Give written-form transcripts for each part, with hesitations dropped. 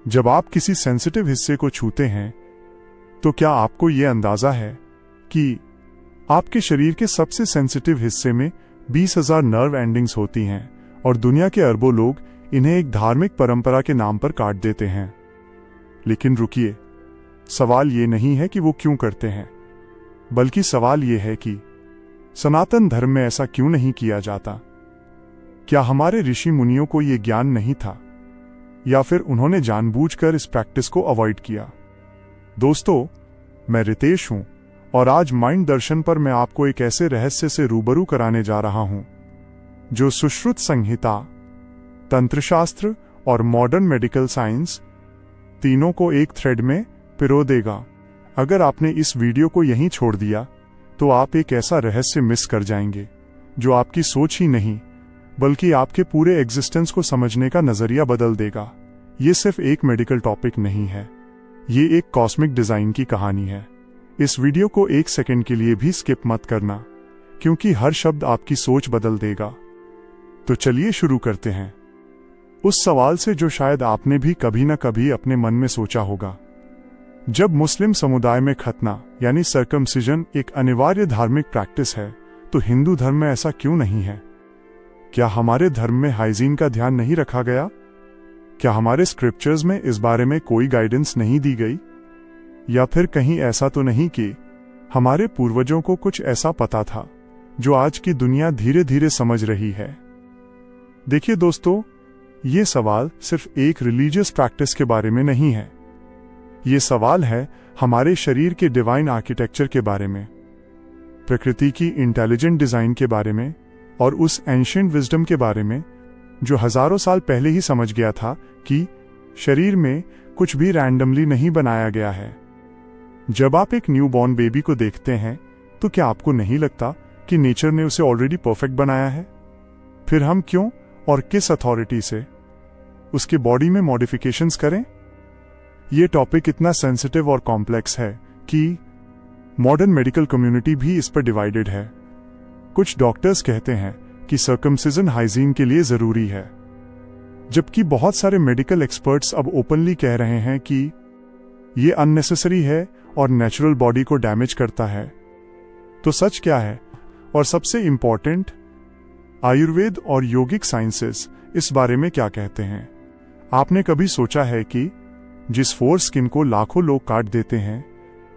जब आप किसी सेंसिटिव हिस्से को छूते हैं तो क्या आपको यह अंदाजा है कि आपके शरीर के सबसे सेंसिटिव हिस्से में 20,000 नर्व एंडिंग्स होती हैं और दुनिया के अरबों लोग इन्हें एक धार्मिक परंपरा के नाम पर काट देते हैं। लेकिन रुकिए, सवाल ये नहीं है कि वो क्यों करते हैं, बल्कि सवाल ये है कि सनातन धर्म में ऐसा क्यों नहीं किया जाता। क्या हमारे ऋषि मुनियों को ये ज्ञान नहीं था, या फिर उन्होंने जानबूझकर इस प्रैक्टिस को अवॉइड किया? दोस्तों, मैं रितेश हूं और आज माइंड दर्शन पर मैं आपको एक ऐसे रहस्य से रूबरू कराने जा रहा हूं जो सुश्रुत संहिता, तंत्रशास्त्र और मॉडर्न मेडिकल साइंस तीनों को एक थ्रेड में पिरो देगा। अगर आपने इस वीडियो को यहीं छोड़ दिया तो आप एक ऐसा रहस्य मिस कर जाएंगे जो आपकी सोच ही नहीं बल्कि आपके पूरे एग्जिस्टेंस को समझने का नजरिया बदल देगा। ये सिर्फ एक मेडिकल टॉपिक नहीं है, ये एक कॉस्मिक डिजाइन की कहानी है। इस वीडियो को एक सेकंड के लिए भी स्किप मत करना, क्योंकि हर शब्द आपकी सोच बदल देगा। तो चलिए शुरू करते हैं उस सवाल से जो शायद आपने भी कभी न कभी अपने मन में सोचा होगा। जब मुस्लिम समुदाय में खतना यानी सर्कमसिजन एक अनिवार्य धार्मिक प्रैक्टिस है, तो हिंदू धर्म में ऐसा क्यों नहीं है? क्या हमारे धर्म में हाइजीन का ध्यान नहीं रखा गया? क्या हमारे स्क्रिप्चर्स में इस बारे में कोई गाइडेंस नहीं दी गई? या फिर कहीं ऐसा तो नहीं कि हमारे पूर्वजों को कुछ ऐसा पता था जो आज की दुनिया धीरे धीरे समझ रही है? देखिए दोस्तों, ये सवाल सिर्फ एक रिलीजियस प्रैक्टिस के बारे में नहीं है। ये सवाल है हमारे शरीर के डिवाइन आर्किटेक्चर के बारे में, प्रकृति की इंटेलिजेंट डिजाइन के बारे में और उस एंशिएंट विजडम के बारे में जो हजारों साल पहले ही समझ गया था कि शरीर में कुछ भी रैंडमली नहीं बनाया गया है। जब आप एक न्यूबॉर्न बेबी को देखते हैं तो क्या आपको नहीं लगता कि नेचर ने उसे ऑलरेडी परफेक्ट बनाया है? फिर हम क्यों और किस अथॉरिटी से उसके बॉडी में मॉडिफिकेशंस करें? यह टॉपिक इतना सेंसिटिव और कॉम्प्लेक्स है कि मॉडर्न मेडिकल कम्युनिटी भी इस पर डिवाइडेड है। कुछ डॉक्टर्स कहते हैं कि सर्कमसिजन हाइजीन के लिए जरूरी है, जबकि बहुत सारे मेडिकल एक्सपर्ट्स अब ओपनली कह रहे हैं कि यह अननेसेसरी है और नेचुरल बॉडी को डैमेज करता है। तो सच क्या है? और सबसे इंपॉर्टेंट, आयुर्वेद और योगिक साइंसेस इस बारे में क्या कहते हैं? आपने कभी सोचा है कि जिस फोर स्किन को लाखों लोग काट देते हैं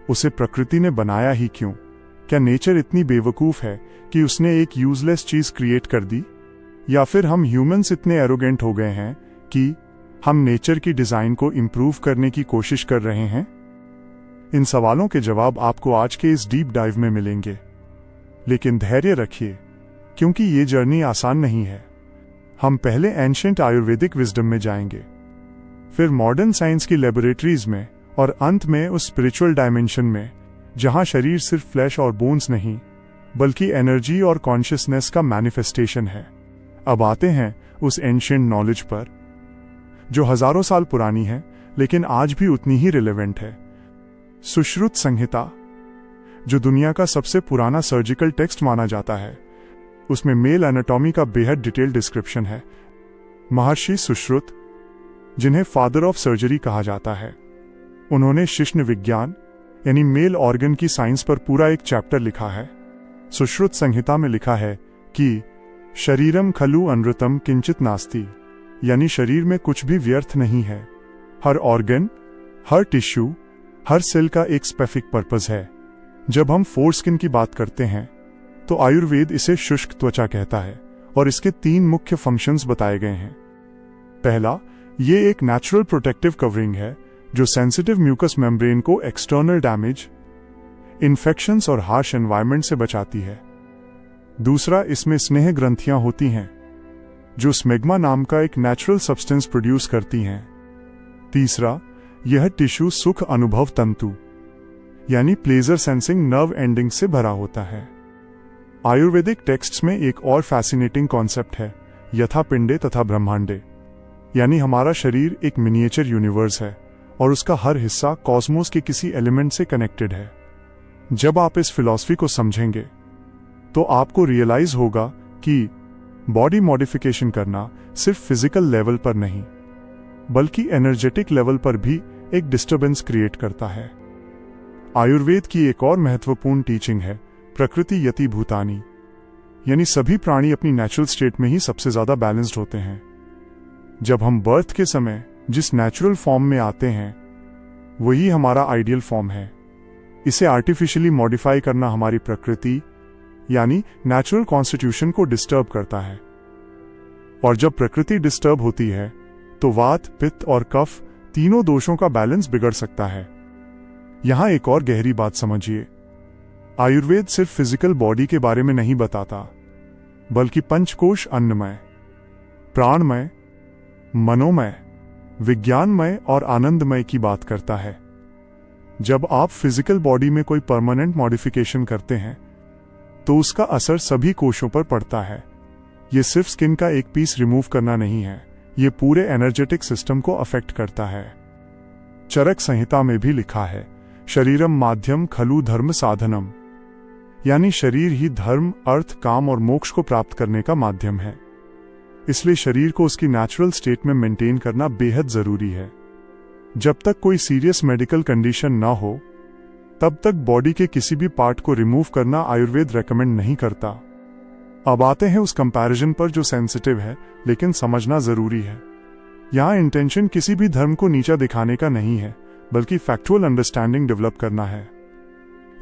उसे प्रकृति ने बनाया ही क्यों? क्या नेचर इतनी बेवकूफ है कि उसने एक यूजलेस चीज क्रिएट कर दी? या फिर हम ह्यूमंस इतने एरोगेंट हो गए हैं कि हम नेचर की डिजाइन को इंप्रूव करने की कोशिश कर रहे हैं? इन सवालों के जवाब आपको आज के इस डीप डाइव में मिलेंगे। लेकिन धैर्य रखिए, क्योंकि ये जर्नी आसान नहीं है। हम पहले एंशिएंट आयुर्वेदिक विजडम में जाएंगे, फिर मॉडर्न साइंस की लेबोरेटरीज में और अंत में उस स्पिरिचुअल डायमेंशन में जहां शरीर सिर्फ फ्लैश और बोन्स नहीं बल्कि एनर्जी और कॉन्शियसनेस का मैनिफेस्टेशन है। अब आते हैं उस एंशिएंट नॉलेज पर जो हजारों साल पुरानी है लेकिन आज भी उतनी ही रिलेवेंट है। सुश्रुत संहिता, जो दुनिया का सबसे पुराना सर्जिकल टेक्स्ट माना जाता है, उसमें मेल एनाटॉमी का बेहद डिटेल्ड डिस्क्रिप्शन है। महर्षि सुश्रुत, जिन्हें फादर ऑफ सर्जरी कहा जाता है, उन्होंने शिश्न विज्ञान यानी मेल ऑर्गन की साइंस पर पूरा एक चैप्टर लिखा है। सुश्रुत संहिता में लिखा है कि शरीरम खलु अनृतम किंचित नास्ति, यानी शरीर में कुछ भी व्यर्थ नहीं है। हर ऑर्गन, हर टिश्यू, हर सेल का एक स्पेसिफिक पर्पस है। जब हम फोर स्किन की बात करते हैं तो आयुर्वेद इसे शुष्क त्वचा कहता है और इसके 3 मुख्य फंक्शंस बताए गए हैं। पहला, ये एक नेचुरल प्रोटेक्टिव कवरिंग है जो सेंसिटिव म्यूकस मेम्ब्रेन को एक्सटर्नल डैमेज, इन्फेक्शंस और हार्श एनवायरनमेंट से बचाती है। दूसरा, इसमें स्नेह ग्रंथियां होती हैं जो स्मेग्मा नाम का एक नेचुरल सब्सटेंस प्रोड्यूस करती हैं। तीसरा, यह टिश्यू सुख अनुभव तंतु यानी प्लेजर सेंसिंग नर्व एंडिंग से भरा होता है। आयुर्वेदिक टेक्स्ट्स में एक और फैसिनेटिंग कॉन्सेप्ट है, यथा पिंडे तथा ब्रह्मांडे, यानी हमारा शरीर एक मिनिएचर यूनिवर्स है और उसका हर हिस्सा कॉस्मोस के किसी एलिमेंट से कनेक्टेड है। जब आप इस फिलॉसफी को समझेंगे तो आपको रियलाइज होगा कि बॉडी मॉडिफिकेशन करना सिर्फ फिजिकल लेवल पर नहीं बल्कि एनर्जेटिक लेवल पर भी एक डिस्टर्बेंस क्रिएट करता है। आयुर्वेद की एक और महत्वपूर्ण टीचिंग है प्रकृति यति भूतानि, यानी सभी प्राणी अपनी नेचुरल स्टेट में ही सबसे ज्यादा बैलेंस्ड होते हैं। जब हम बर्थ के समय जिस नेचुरल फॉर्म में आते हैं वही हमारा आइडियल फॉर्म है। इसे आर्टिफिशियली मॉडिफाई करना हमारी प्रकृति यानी नेचुरल कॉन्स्टिट्यूशन को डिस्टर्ब करता है, और जब प्रकृति डिस्टर्ब होती है तो वात, पित्त और कफ तीनों दोषों का बैलेंस बिगड़ सकता है। यहां एक और गहरी बात समझिए, आयुर्वेद सिर्फ फिजिकल बॉडी के बारे में नहीं बताता, बल्कि पंचकोश अन्नमय, प्राणमय, मनोमय, विज्ञानमय और आनंदमय की बात करता है। जब आप फिजिकल बॉडी में कोई परमानेंट मॉडिफिकेशन करते हैं तो उसका असर सभी कोशों पर पड़ता है। ये सिर्फ स्किन का एक पीस रिमूव करना नहीं है, ये पूरे एनर्जेटिक सिस्टम को अफेक्ट करता है। चरक संहिता में भी लिखा है, शरीरम माध्यम खलु धर्म साधनम, यानी शरीर ही धर्म, अर्थ, काम और मोक्ष को प्राप्त करने का माध्यम है। इसलिए शरीर को उसकी नेचुरल स्टेट में मेंटेन करना बेहद जरूरी है। जब तक कोई सीरियस मेडिकल कंडीशन ना हो तब तक बॉडी के किसी भी पार्ट को रिमूव करना आयुर्वेद रेकमेंड नहीं करता। अब आते हैं उस कंपैरिजन पर जो सेंसिटिव है लेकिन समझना जरूरी है। यहां इंटेंशन किसी भी धर्म को नीचा दिखाने का नहीं है, बल्कि फैक्चुअल अंडरस्टैंडिंग डेवलप करना है।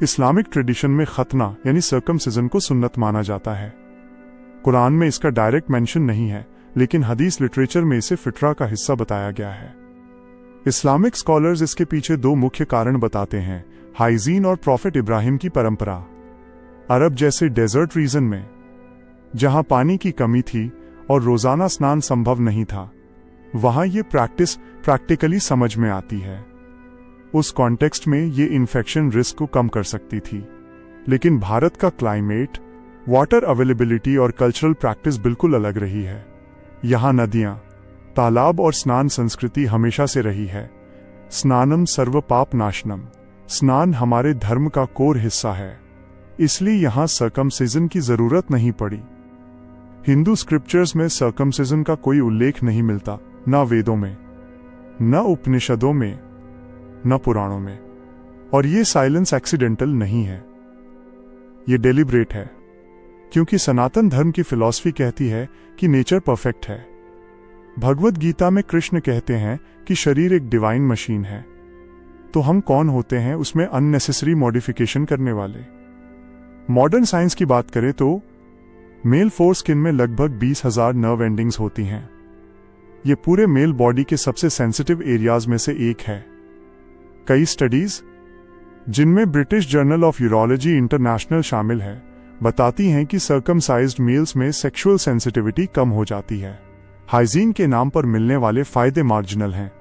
इस्लामिक ट्रेडिशन में खतना यानी सर्कमसिजन को सुन्नत माना जाता है। कुरान में इसका डायरेक्ट मेंशन नहीं है, लेकिन हदीस लिटरेचर में इसे फितरा का हिस्सा बताया गया है। इस्लामिक स्कॉलर्स इसके पीछे दो मुख्य कारण बताते हैं, हाइजीन और प्रॉफिट इब्राहिम की परंपरा। अरब जैसे डेजर्ट रीजन में जहां पानी की कमी थी और रोजाना स्नान संभव नहीं था, वहां ये प्रैक्टिस प्रैक्टिकली समझ में आती है। उस कॉन्टेक्स्ट में ये इन्फेक्शन रिस्क को कम कर सकती थी। लेकिन भारत का क्लाइमेट, वाटर अवेलेबिलिटी और कल्चरल प्रैक्टिस बिल्कुल अलग रही है। यहाँ नदियां, तालाब और स्नान संस्कृति हमेशा से रही है। स्नानम सर्व पाप नाशनम, स्नान हमारे धर्म का कोर हिस्सा है, इसलिए यहाँ सर्कमसिजन की जरूरत नहीं पड़ी। हिंदू स्क्रिप्चर्स में सर्कमसिजन का कोई उल्लेख नहीं मिलता, न वेदों में, न उपनिषदों में, न पुराणों में। और ये साइलेंस एक्सीडेंटल नहीं है, ये डेलिब्रेट है, क्योंकि सनातन धर्म की फिलॉसफी कहती है कि नेचर परफेक्ट है। भगवद गीता में कृष्ण कहते हैं कि शरीर एक डिवाइन मशीन है। तो हम कौन होते हैं उसमें अननेसेसरी मॉडिफिकेशन करने वाले? मॉडर्न साइंस की बात करें तो मेल फोर स्किन में लगभग 20,000 नर्व एंडिंग्स होती हैं। ये पूरे मेल बॉडी के सबसे सेंसिटिव एरियाज में से एक है। कई स्टडीज, जिनमें British journal of urology international शामिल है, बताती हैं कि सर्कमसाइज्ड मेल्स में सेक्सुअल सेंसिटिविटी कम हो जाती है। हाइजीन के नाम पर मिलने वाले फायदे मार्जिनल हैं।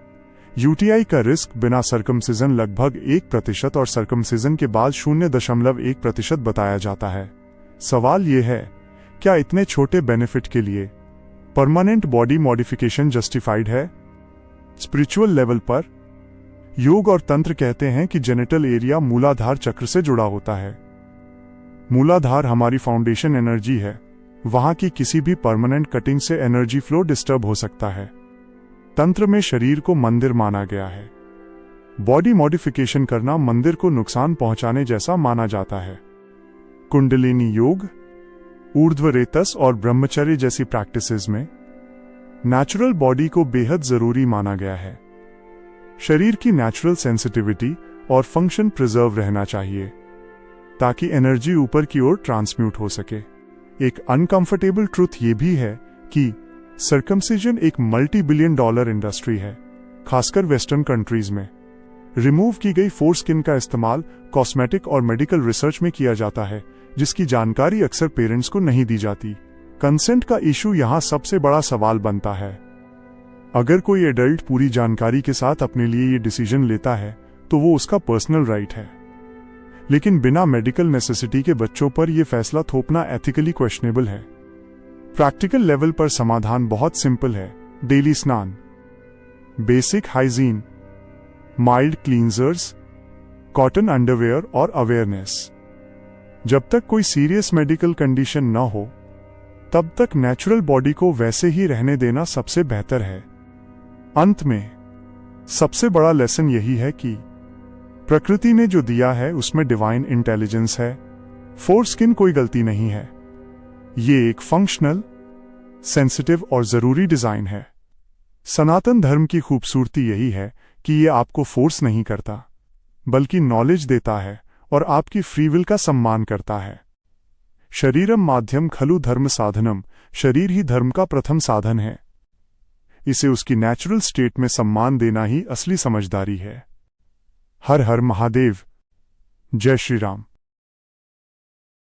यूटीआई का रिस्क बिना सर्कमसिजन लगभग 1% और सर्कमसिजन के बाद 0.1% बताया जाता है। सवाल यह है, क्या इतने छोटे बेनिफिट के लिए परमानेंट बॉडी मॉडिफिकेशन जस्टिफाइड है? स्पिरिचुअल लेवल पर योग और तंत्र कहते हैं कि जेनिटल एरिया मूलाधार चक्र से जुड़ा होता है। मूलाधार हमारी फाउंडेशन एनर्जी है, वहां की किसी भी परमानेंट कटिंग से एनर्जी फ्लो डिस्टर्ब हो सकता है। तंत्र में शरीर को मंदिर माना गया है। बॉडी मॉडिफिकेशन करना मंदिर को नुकसान पहुंचाने जैसा माना जाता है। कुंडलिनी योग, ऊर्ध्वरेतस और ब्रह्मचर्य जैसी प्रैक्टिसेस में नेचुरल बॉडी को बेहद जरूरी माना गया है। शरीर की नेचुरल सेंसिटिविटी और फंक्शन प्रिजर्व रहना चाहिए ताकि एनर्जी ऊपर की ओर ट्रांसम्यूट हो सके। एक अनकंफर्टेबल ट्रुथ ये भी है कि सर्कमसिजन एक $multi-billion इंडस्ट्री है, खासकर वेस्टर्न कंट्रीज में। रिमूव की गई फोर स्किन का इस्तेमाल कॉस्मेटिक और मेडिकल रिसर्च में किया जाता है, जिसकी जानकारी अक्सर पेरेंट्स को नहीं दी जाती। कंसेंट का इशू यहाँ सबसे बड़ा सवाल बनता है। अगर कोई एडल्ट पूरी जानकारी के साथ अपने लिए ये डिसीजन लेता है तो वो उसका पर्सनल राइट है, लेकिन बिना मेडिकल नेसेसिटी के बच्चों पर यह फैसला थोपना एथिकली क्वेश्चनेबल है। प्रैक्टिकल लेवल पर समाधान बहुत सिंपल है, डेली स्नान, basic hygiene, mild cleansers, cotton underwear और अवेयरनेस। जब तक कोई सीरियस मेडिकल कंडीशन न हो तब तक नेचुरल बॉडी को वैसे ही रहने देना सबसे बेहतर है। अंत में सबसे बड़ा लेसन यही है कि प्रकृति ने जो दिया है उसमें डिवाइन इंटेलिजेंस है, फोर्स की कोई गलती नहीं है। ये एक फंक्शनल, सेंसिटिव और जरूरी डिजाइन है। सनातन धर्म की खूबसूरती यही है कि ये आपको फोर्स नहीं करता, बल्कि नॉलेज देता है और आपकी फ्री विल का सम्मान करता है। शरीरम माध्यम खलु धर्म साधनम, शरीर ही धर्म का प्रथम साधन है। इसे उसकी नेचुरल स्टेट में सम्मान देना ही असली समझदारी है। हर हर महादेव। जय श्री राम।